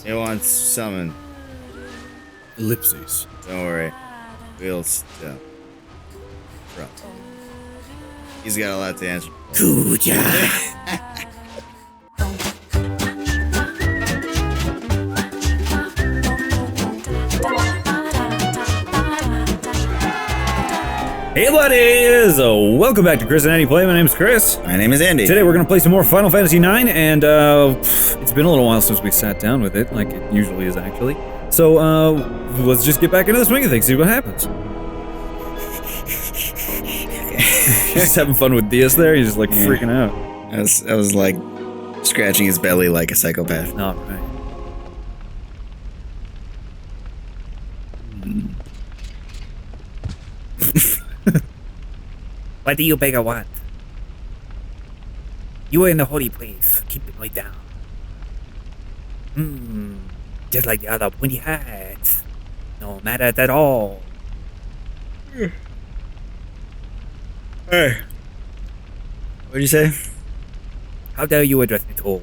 It wants summon. Ellipses. Don't worry. We'll stop. He's got a lot to answer. Hey buddies! Welcome back to Chris and Andy Play. My name's Chris. My name is Andy. Today we're going to play some more Final Fantasy IX, and it's been a little while since we sat down with it, like it usually is actually. So let's just get back into the swing of things, see what happens. Just having fun with Diaz there, he's just like freaking out. I was like scratching his belly like a psychopath. All right. What do you beggar want? You are in the holy place. Keep it right down. Just like the other pointy hats. No matter at all. Hey. What'd you say? How dare you address me, tall?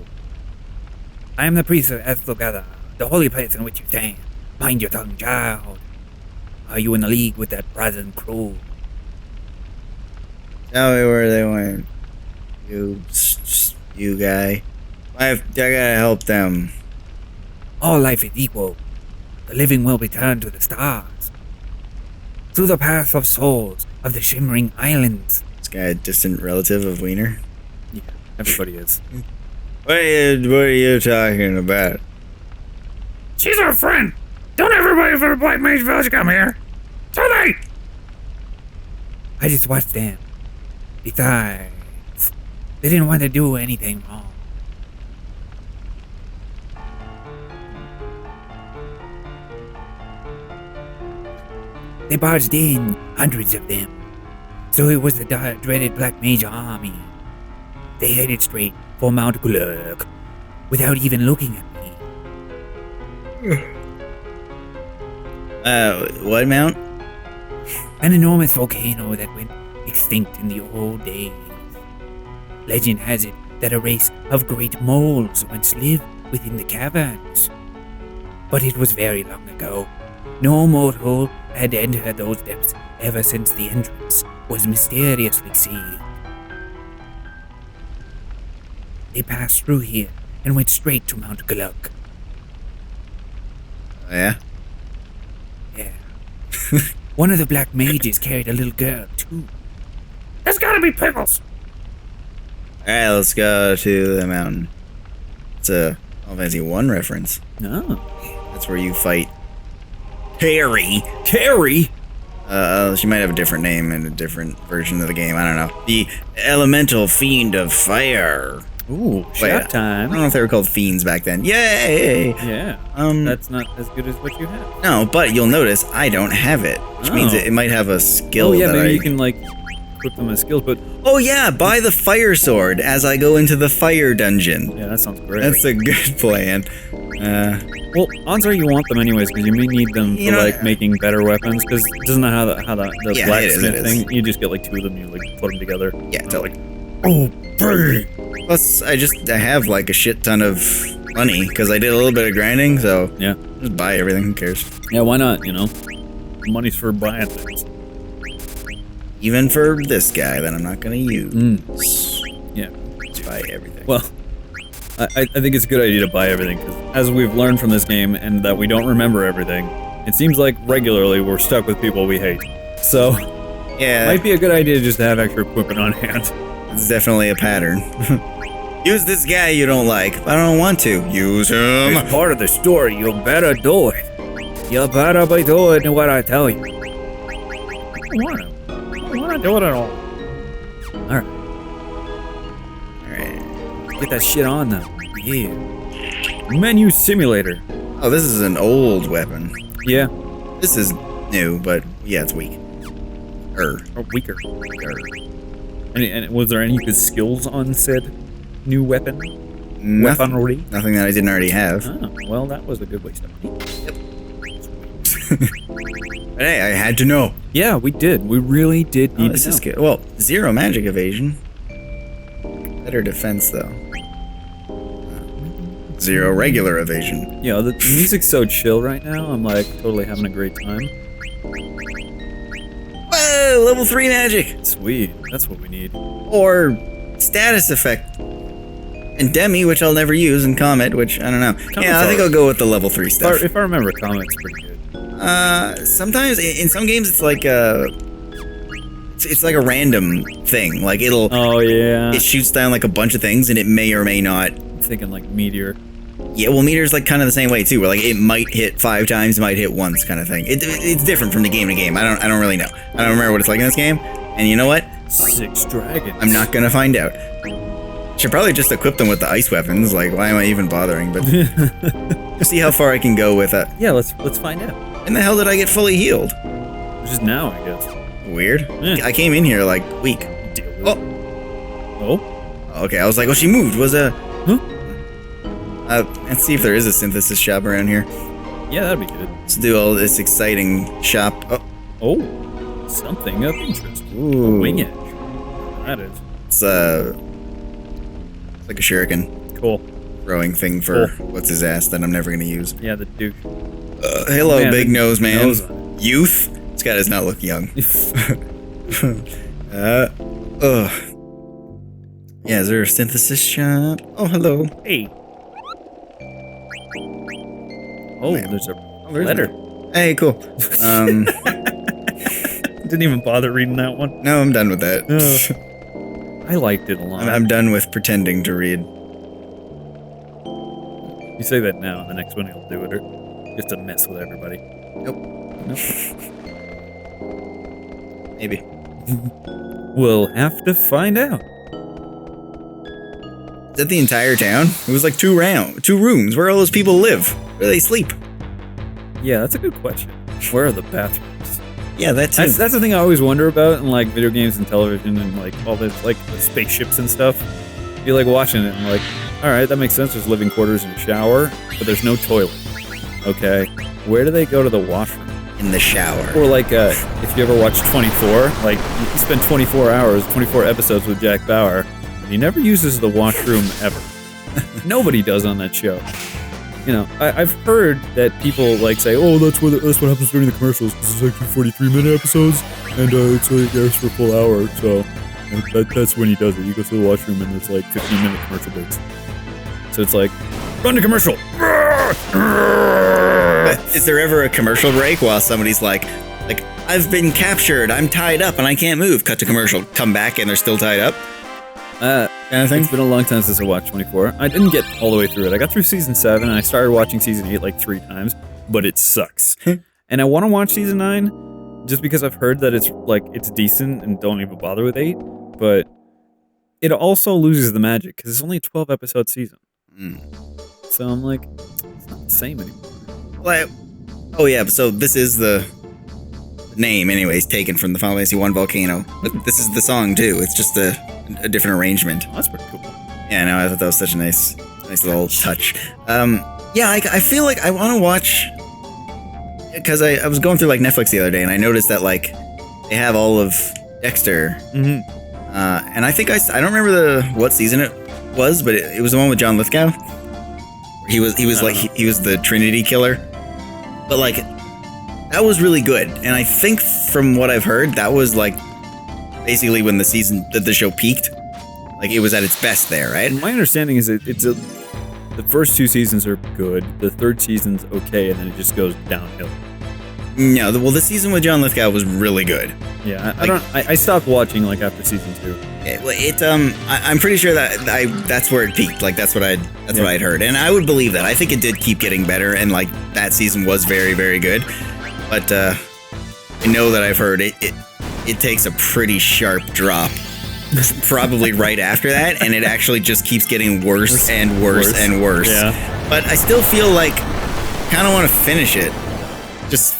I am the priest of Esthogada, the holy place in which you stand. Mind your tongue, child. Are you in the league with that brazen crew? Tell me where they went. You guy. I gotta help them. All life is equal. The living will return to the stars. Through the path of souls of the shimmering islands. This guy a distant relative of Wiener? Yeah, everybody is. What are you talking about? She's our friend. Don't everybody for the Black Mage Village come here. Too late. I just watched them. Besides, they didn't want to do anything wrong. They barged in, hundreds of them. So it was the dreaded Black Mage army. They headed straight for Mount Glurk, without even looking at me. What mount? An enormous volcano that went extinct in the old days. Legend has it that a race of great moles once lived within the caverns. But it was very long ago. No mortal had entered those depths ever since the entrance was mysteriously sealed. They passed through here and went straight to Mount Glurk. Oh, yeah? Yeah. One of the black mages carried a little girl, too. There's gotta be Pickles! Alright, let's go to the mountain. It's a Final Fantasy 1 reference. No. That's where you fight Terry. Terry? She might have a different name in a different version of the game. I don't know. The elemental fiend of fire. Ooh, Wait, shot I time. don't know if they were called fiends back then. Yay! Yeah. That's not as good as what you have. No, but you'll notice I don't have it, which means it might have a skill. Oh yeah, that maybe I... you can like equip them as skills, but Oh yeah, buy the fire sword as I go into the fire dungeon. yeah, that sounds great. That's a good plan. Well, odds are you want them anyways, because you may need them You for know, like making better weapons. Because isn't that how the Yeah, blacksmith it is. thing? You just get like two of them, you like put them together. Yeah, totally. Oh, baby. Plus, I have like a shit ton of money because I did a little bit of grinding, so Yeah, just buy everything. Who cares? yeah. Why not? You know, money's for buying things. Even for this guy that I'm not gonna use. Yeah. Just buy everything. Well, I think it's a good idea to buy everything, because as we've learned from this game, and that we don't remember everything, it seems like regularly we're stuck with people we hate. So, yeah, might be a good idea just to have extra equipment on hand. it's definitely a pattern. Use this guy you don't like. But I don't want to. Use him. It's part of the story. You better do it. You better be doing what I tell you. I don't want to do it at all. Alright. Alright. Get that shit on now. Yeah. Menu simulator. Oh, this is an old weapon. Yeah. This is new, but yeah, it's weak. Or weaker. And was there any good skills on said new weapon? Weaponry? Nothing that I didn't already have. Oh, well, that was a good waste of money. But hey, I had to know. Yeah, we did. We really did need This to is know. good. Well, 0 magic evasion. Better defense, though. 0 regular evasion. You know, the music's so chill right now. I'm like totally having a great time. Whoa, level 3 magic. Sweet, that's what we need. Or status effect. And Demi, which I'll never use, and Comet, which I don't know. Yeah, I think I'll go with the level 3 stuff. If I remember, Comet's pretty good. Sometimes in some games it's like it's like a random thing. Like it'll. Oh yeah. It shoots down like a bunch of things, and it may or may not. I'm thinking like Meteor. Yeah, well, Meteor's like kind of the same way too. Where like it might hit 5 times, it might hit once, kind of thing. It's different from the game to game. I don't really know. I don't remember what it's like in this game. And you know what? 6 dragons. I'm not gonna find out. Should probably just equip them with the ice weapons. Like, why am I even bothering? But see how far I can go with it. Yeah, let's find out. When the hell did I get fully healed? Just now, I guess. Weird. Yeah. I came in here like weak. Oh. Oh. Okay, I was like, oh, she moved. Was a. Huh? Let's see if there is a synthesis shop around here. Yeah, that'd be good. Let's do all this exciting shop. Oh. Oh. Something of interest. Ooh. A wing edge. That is. It's like a shuriken. Cool. Throwing thing for what's his ass that I'm never gonna use. Yeah, the douche. Hello, Man, big nose man. nose Youth. This guy does not look young. Ugh. Yeah, is there a synthesis shop? Oh, hello. Hey. Oh, Man. there's a there's letter. Hey, cool. Didn't even bother reading that one. No, I'm done with that. I liked it a lot. I'm done with pretending to read. You say that now, and the next one he'll do it, or just to mess with everybody. Nope. Maybe. We'll have to find out. Is that the entire town? It was like 2 rooms. Where all those people live? Where do they sleep? Yeah, that's a good question. Where are the bathrooms? Yeah, that's it. That's the thing I always wonder about in like video games and television and like all this like the spaceships and stuff. You're like watching it and like, all right, that makes sense. There's living quarters and shower, but there's no toilet. Okay, where do they go to the washroom? In the shower. Or like, if you ever watch 24, like you spend 24 episodes with Jack Bauer, and he never uses the washroom ever. Nobody does on that show. You know, I've heard that people like say, "Oh, that's what happens during the commercials because it's like 43-minute episodes, and it's like airs for a full hour." So that's when he does it. He goes to the washroom, and it's like 15-minute commercial breaks. So it's like, run to commercial. Is there ever a commercial break while somebody's like, I've been captured, I'm tied up, and I can't move? Cut to commercial. Come back, and they're still tied up. Kind of thing. It's been a long time since I watched 24. I didn't get all the way through it. I got through season 7 and I started watching season 8 like 3 times, but it sucks. And I want to watch season 9 just because I've heard that it's decent and don't even bother with 8, but it also loses the magic because it's only a 12 episode season. So I'm like, it's not the same anymore. Well, oh yeah, so this is the name anyways, taken from the Final Fantasy 1 Volcano. But this is the song too. It's just a different arrangement. Oh, that's pretty cool. Yeah, no, I thought that was such a nice little touch. Yeah, I feel like I want to watch, because I was going through like Netflix the other day and I noticed that like they have all of Dexter. Mm-hmm. And I think I don't remember what season it was, but it was the one with John Lithgow. He was the Trinity killer. But like that was really good. And I think from what I've heard, that was like basically when the show peaked. Like it was at its best there, right? My understanding is the first 2 seasons are good, the 3rd season's okay, and then it just goes downhill. No, the season with John Lithgow was really good. Yeah, I stopped watching like after season 2. I'm pretty sure that's where it peaked. Like that's what I'd heard, and I would believe that. I think it did keep getting better, and like that season was very, very good. But I know that I've heard it takes a pretty sharp drop, probably right after that, and it actually just keeps getting worse and worse and worse. Yeah. But I still feel like kind of want to finish it, just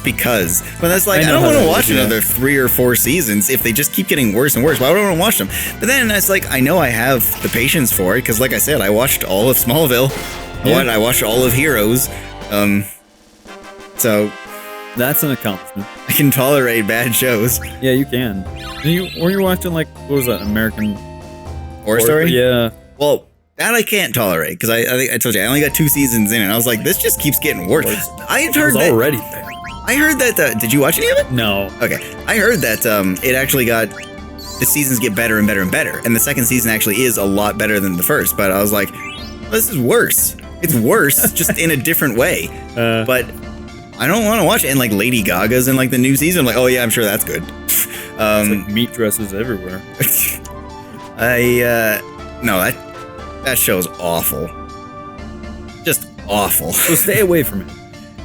because. But that's like I don't want to watch another 3 or 4 seasons if they just keep getting worse and worse. Why would I want to watch them? But then it's like I know I have the patience for it because, like I said, I watched all of Smallville. Yeah. I watched all of Heroes. So that's an accomplishment. I can tolerate bad shows. Yeah, you can. Were you watching like what was that, American Horror Story? Yeah. Well, That I can't tolerate because I think I told you I only got 2 seasons in, and I was like, this just keeps getting worse. I had heard that already bad. I heard that. Did you watch any of it? No. Okay, I heard that it actually got the seasons get better and better and better, and the second season actually is a lot better than the first. But I was like, this is worse. It's worse, just in a different way. But I don't want to watch it. And like Lady Gaga's in like the new season. I'm like, oh yeah, I'm sure that's good. It's like meat dresses everywhere. No, that show's awful. Just awful. So stay away from it.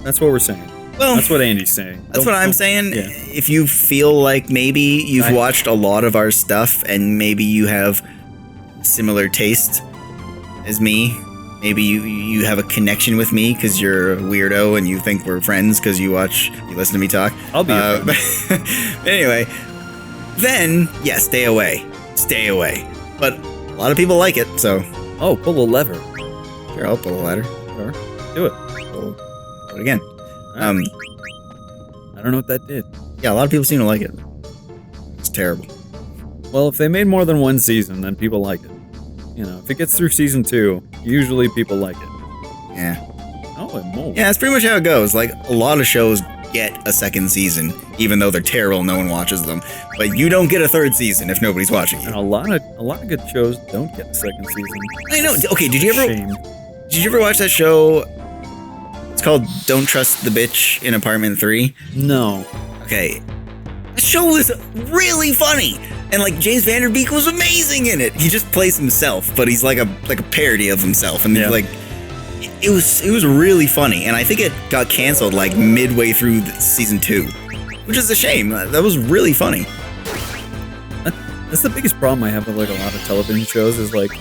That's what we're saying. Well, that's what Andy's saying. That's what I'm saying. Yeah. If you feel like maybe you've watched a lot of our stuff and maybe you have similar taste as me, maybe you have a connection with me because you're a weirdo and you think we're friends because you listen to me talk. I'll be your friend. But anyway, then yeah, stay away. Stay away. But a lot of people like it, so. Oh, pull a lever. Sure, I'll pull a ladder. Sure. Do it. Pull it again. I don't know what that did. Yeah, a lot of people seem to like it. It's terrible. Well, if they made more than one season, then people like it. You know, if it gets through season 2, usually people like it. Yeah. Oh, it won't. Yeah, that's pretty much how it goes. Like, a lot of shows get a second season, even though they're terrible, no one watches them. But you don't get a third season if nobody's watching you. And a lot of good shows don't get a second season. I know. Okay, did you Shame. ever watch that show? It's called Don't Trust the Bitch in Apartment 3. No. Okay. The show was really funny. And like James Van Der Beek was amazing in it. He just plays himself, but he's like a parody of himself. And Yeah. like it was really funny. And I think it got canceled like midway through season 2, which is a shame. That was really funny. That's the biggest problem I have with like a lot of television shows is like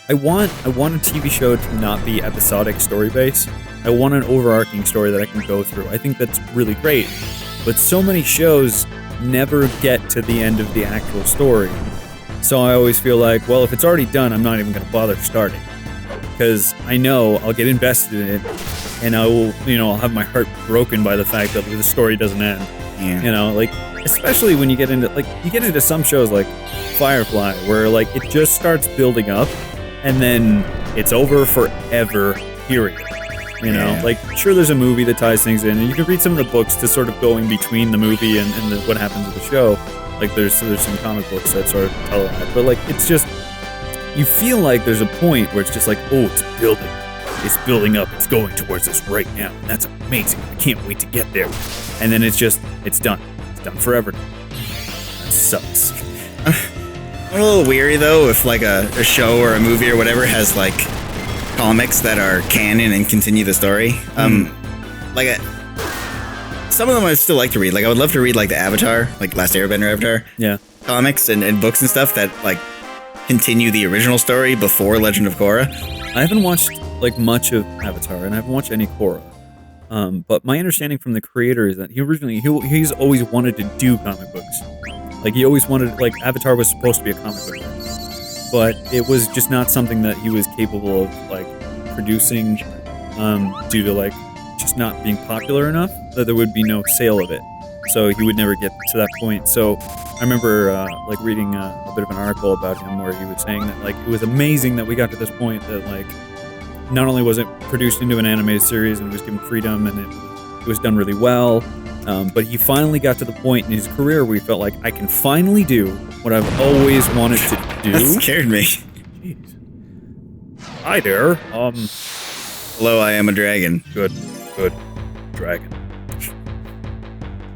I want a TV show to not be episodic story based. I want an overarching story that I can go through. I think that's really great. But so many shows never get to the end of the actual story. So I always feel like, well, if it's already done, I'm not even going to bother starting. Because I know I'll get invested in it and I will, I'll have my heart broken by the fact that the story doesn't end. Yeah. Like, especially when you get into some shows like Firefly, where like it just starts building up and then it's over forever, period. Like, sure, there's a movie that ties things in, and you can read some of the books to sort of go in between the movie and what happens with the show. Like, there's some comic books that sort of tell that. But, like, it's just, you feel like there's a point where it's just like, oh, it's building. It's building up. It's going towards us right now. And that's amazing. I can't wait to get there. And then it's done. It's done forever. That sucks. I'm a little weary, though, if, like, a show or a movie or whatever has, like, comics that are canon and continue the story. Some of them I still like to read. Like, I would love to read, like, the Avatar, like, Last Airbender Avatar comics and books and stuff that, like, continue the original story before Legend of Korra. I haven't watched, like, much of Avatar, and I haven't watched any Korra. But my understanding from the creator is that he's always wanted to do comic books. Like, he always wanted, like, Avatar was supposed to be a comic book. But it was just not something that he was capable of, like, producing due to, like, just not being popular enough that there would be no sale of it. So he would never get to that point. So I remember, like, reading a bit of an article about him where he was saying that, like, it was amazing that we got to this point that, like, not only was it produced into an animated series and it was given freedom and it was done really well, but he finally got to the point in his career where he felt like, I can finally do what I've always wanted to do. That scared me. Jeez. Hi there. Hello, I am a dragon. Good. Dragon.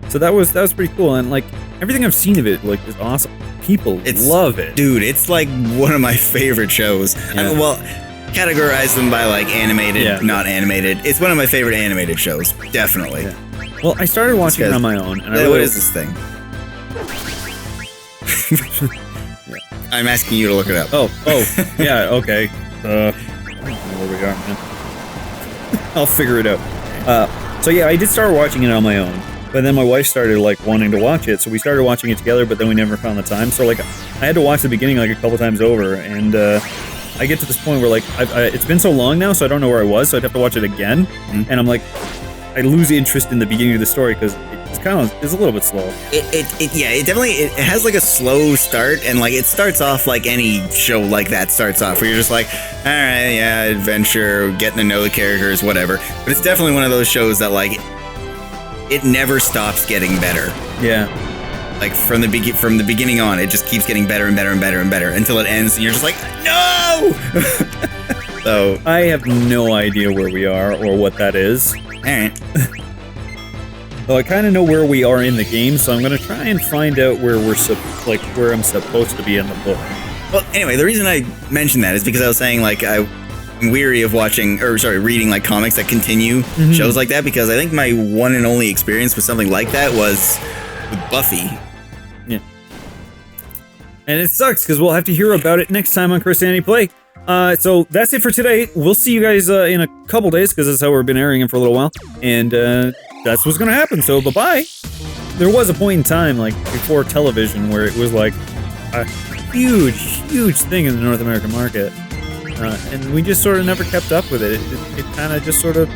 So that was pretty cool, and like everything I've seen of it, like, is awesome. People love it, dude. It's like one of my favorite shows. Yeah. Categorize them by like animated, not animated. It's one of my favorite animated shows, definitely. Yeah. Well, I started watching it on my own, and what is this thing? I'm asking you to look it up. Oh, yeah, okay. I don't know where we are, man. I'll figure it out. So yeah, I did start watching it on my own, but then my wife started like wanting to watch it, so we started watching it together, but then we never found the time. So like, I had to watch the beginning like a couple times over, and I get to this point where like, it's been so long now, so I don't know where I was, so I'd have to watch it again, and I'm like, I lose interest in the beginning of the story because it's a little bit slow. It definitely it has like a slow start, and like it starts off like any show like that starts off, where you're just like, all right, yeah, adventure, getting to know the characters, whatever. But it's definitely one of those shows that like it never stops getting better. Yeah. Like from the beginning on, it just keeps getting better and better and better and better until it ends, and you're just like, no. So I have no idea where we are or what that is. all right. Well, I kind of know where we are in the game, so I'm gonna try and find out where where I'm supposed to be in the book. Well, anyway, the reason I mentioned that is because I was saying like I'm weary of reading like comics that continue shows like that, because I think my one and only experience with something like that was with Buffy. Yeah. And it sucks because we'll have to hear about it next time on Christianity Play. So that's it for today. We'll see you guys in a couple days, because that's how we've been airing it for a little while. And that's what's going to happen. So bye-bye. There was a point in time, like before television, where it was like a huge thing in the North American market. And we just sort of never kept up with it. It kind of just sort of...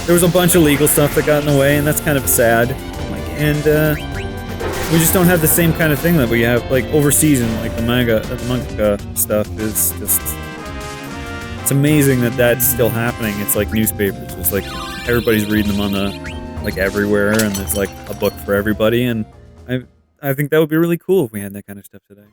There was a bunch of legal stuff that got in the way, and that's kind of sad. And we just don't have the same kind of thing that we have like overseas, and like the manga stuff is just... It's amazing that that's still happening. It's like newspapers. It's like everybody's reading them on like everywhere, and it's like a book for everybody. And I think that would be really cool if we had that kind of stuff today.